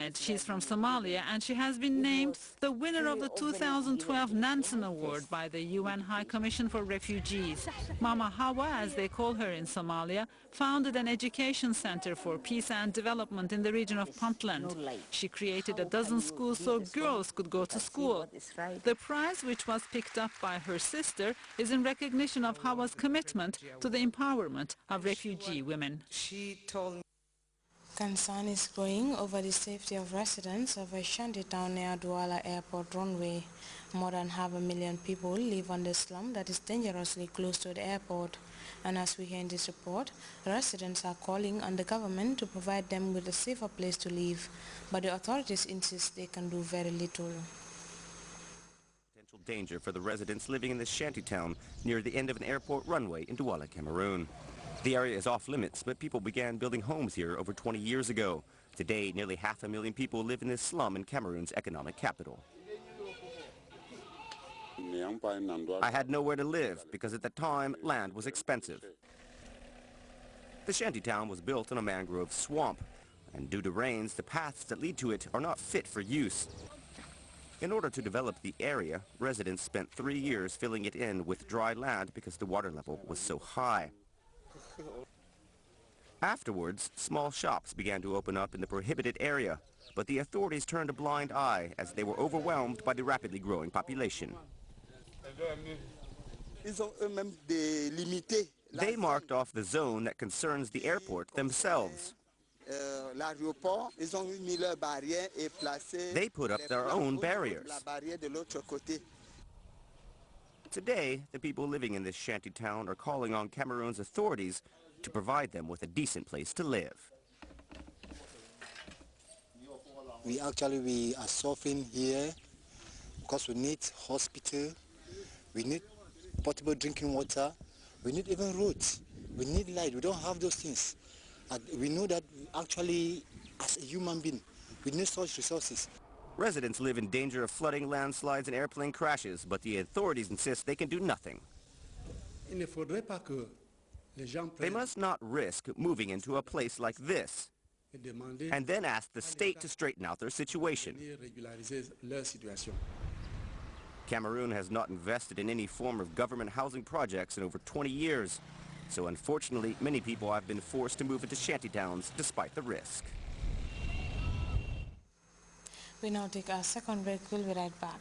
Mohammed. She's from Somalia and she has been named the winner of the 2012 Nansen Award by the UN High Commission for Refugees. Mama Hawa, as they call her in Somalia, founded an education center for peace and development in the region of Puntland. She created a dozen schools so girls could go to school. The prize, which was picked up by her sister, is in recognition of Hawa's commitment to the empowerment of refugee women. She told me concern is growing over the safety of residents of a shanty town near Douala Airport runway. More than 500,000 people live on the slum that is dangerously close to the airport. And as we hear in this report, residents are calling on the government to provide them with a safer place to live. But the authorities insist they can do very little. Potential danger for the residents living in this shanty town near the end of an airport runway in Douala, Cameroon. The area is off limits, but people began building homes here over 20 years ago. Today, nearly 500,000 people live in this slum in Cameroon's economic capital. I had nowhere to live because at the time, land was expensive. The shantytown was built on a mangrove swamp, and due to rains, the paths that lead to it are not fit for use. In order to develop the area, residents spent 3 years filling it in with dry land because the water level was so high. Afterwards, small shops began to open up in the prohibited area, but the authorities turned a blind eye as they were overwhelmed by the rapidly growing population. They marked off the zone that concerns the airport themselves. They put up their own barriers. Today, the people living in this shanty town are calling on Cameroon's authorities to provide them with a decent place to live. We are suffering here because we need hospital, we need potable drinking water, we need even roads, we need light. We don't have those things. And we know that actually, as a human being, we need such resources. Residents live in danger of flooding, landslides, and airplane crashes, but the authorities insist they can do nothing. They must not risk moving into a place like this and then ask the state to straighten out their situation. Cameroon has not invested in any form of government housing projects in over 20 years, so unfortunately many people have been forced to move into shantytowns despite the risk. We now take our second break. We'll be right back.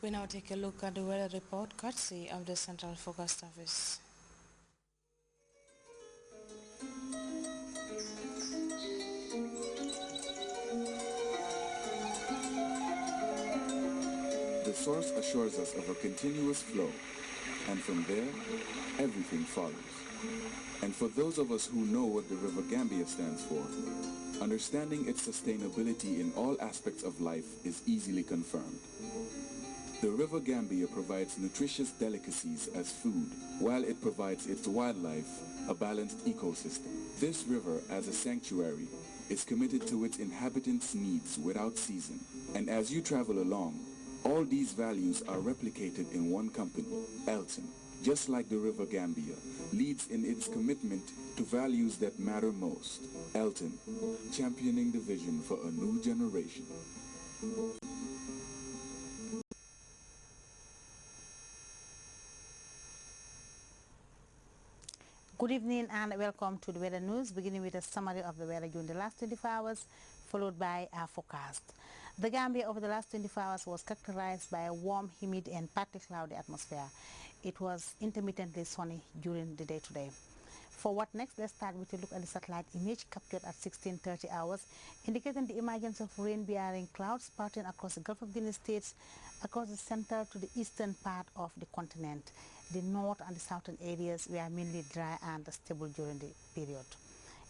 We now take a look at the weather report courtesy of the Central Forecast Office. The source assures us of a continuous flow, and from there, everything follows. And for those of us who know what the River Gambia stands for, understanding its sustainability in all aspects of life is easily confirmed. The River Gambia provides nutritious delicacies as food, while it provides its wildlife a balanced ecosystem. This river, as a sanctuary, is committed to its inhabitants' needs without ceasing. And as you travel along, all these values are replicated in one company, Elton, just like the River Gambia, leads in its commitment to values that matter most. Elton, championing the vision for a new generation. Good evening and welcome to the weather news, beginning with a summary of the weather during the last 24 hours, followed by our forecast. The Gambia over the last 24 hours was characterized by a warm, humid and partly cloudy atmosphere. It was intermittently sunny during the day today. For what next, let's start with a look at the satellite image captured at 16:30 hours, indicating the emergence of rain-bearing clouds sprouting across the Gulf of Guinea states, across the center to the eastern part of the continent. The north and the southern areas were mainly dry and stable during the period.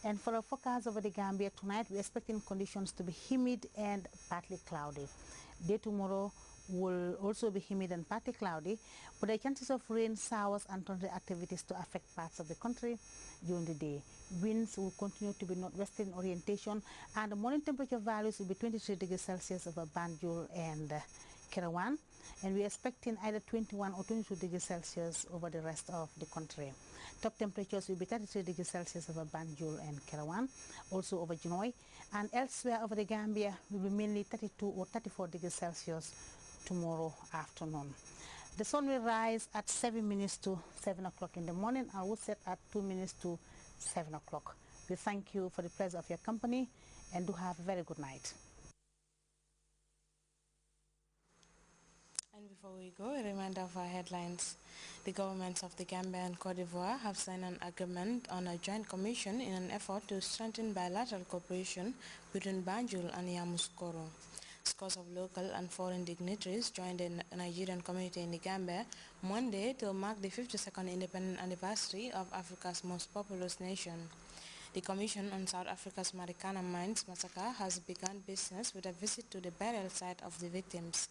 And for our forecast over the Gambia tonight, we're expecting conditions to be humid and partly cloudy. Day tomorrow will also be humid and partly cloudy, but the chances of rain, showers and thundery activities to affect parts of the country during the day. Winds will continue to be northwestern orientation, and the morning temperature values will be 23 degrees Celsius over Banjul and Kerawan, and we're expecting either 21 or 22 degrees Celsius over the rest of the country. Top temperatures will be 33 degrees Celsius over Banjul and Kerawan, also over Jinoy, and elsewhere over the Gambia will be mainly 32 or 34 degrees Celsius tomorrow afternoon. The sun will rise at 7 minutes to 7 o'clock in the morning and will set at 2 minutes to 7 o'clock. We thank you for the pleasure of your company and do have a very good night. And before we go, a reminder of our headlines. The governments of the Gambia and Cote d'Ivoire have signed an agreement on a joint commission in an effort to strengthen bilateral cooperation between Banjul and Yamoussoukro. Scores of local and foreign dignitaries joined the Nigerian community in the Gambia Monday to mark the 52nd independent anniversary of Africa's most populous nation. The Commission on South Africa's Marikana Mines massacre has begun business with a visit to the burial site of the victims.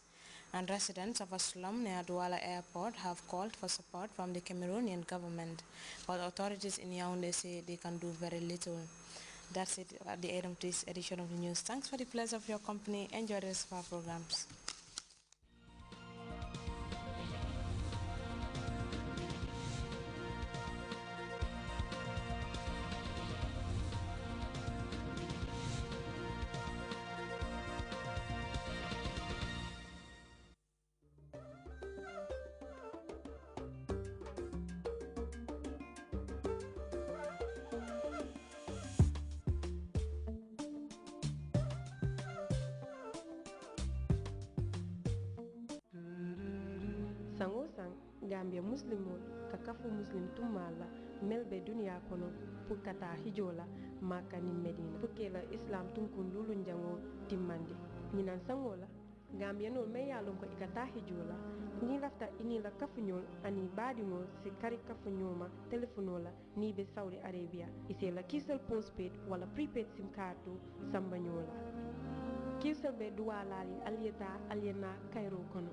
And residents of a slum near Douala Airport have called for support from the Cameroonian government, but authorities in Yaoundé say they can do very little. That's it at the end of this edition of the news. Thanks for the pleasure of your company. Enjoy the rest of our programs. sango sang Gambia muslimol ka kafu muslim tumala melbe dunia kono pour kata hijola maka ni medina pour que la islam tunkun lulu njango timmandi ñinan sangola Gambia no me yalon ko ikata hijola ni lafta ini la kafuñol ani baadiŋol si kari kafuñoma telefonola ni be Saudi Arabia ise la kisel postpaid wala prepaid sim card sambañola kisel be duwalali alieta aliena Cairo kono.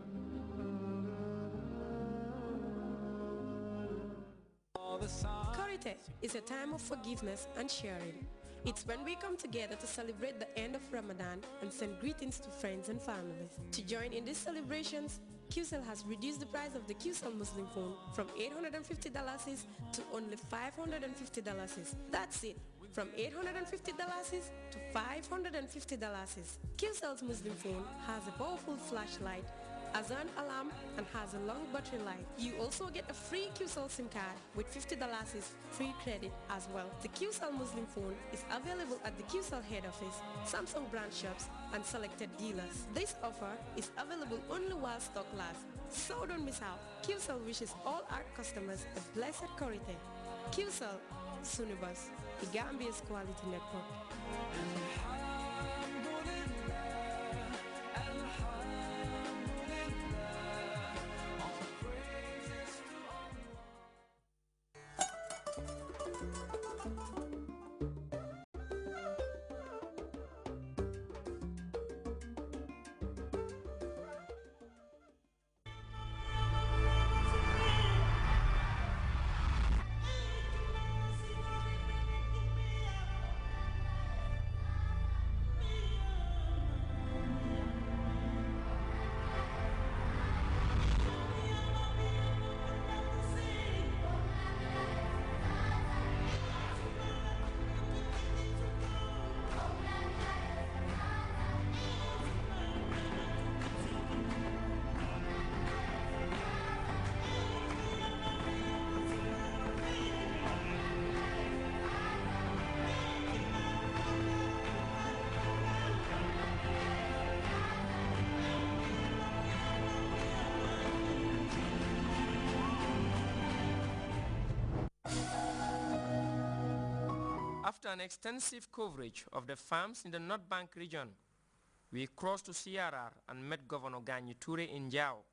Grts is a time of forgiveness and sharing. It's when we come together to celebrate the end of Ramadan and send greetings to friends and families. To join in these celebrations, QCell has reduced the price of the QCell Muslim phone from $850 to only $550. That's it, from $850 to $550. QCell's Muslim phone has a powerful flashlight, as an alarm, and has a long battery life. You also get a free QCell SIM card with $50 free credit as well. The QCell Muslim phone is available at the QCell head office, Samsung brand shops, and selected dealers. This offer is available only while stock lasts, so don't miss out. QCell wishes all our customers a blessed Grts. QCell, Sunibus, the Gambia's quality network. After an extensive coverage of the farms in the North Bank region, we crossed to CRR and met Governor Ganyi Toure in Jao.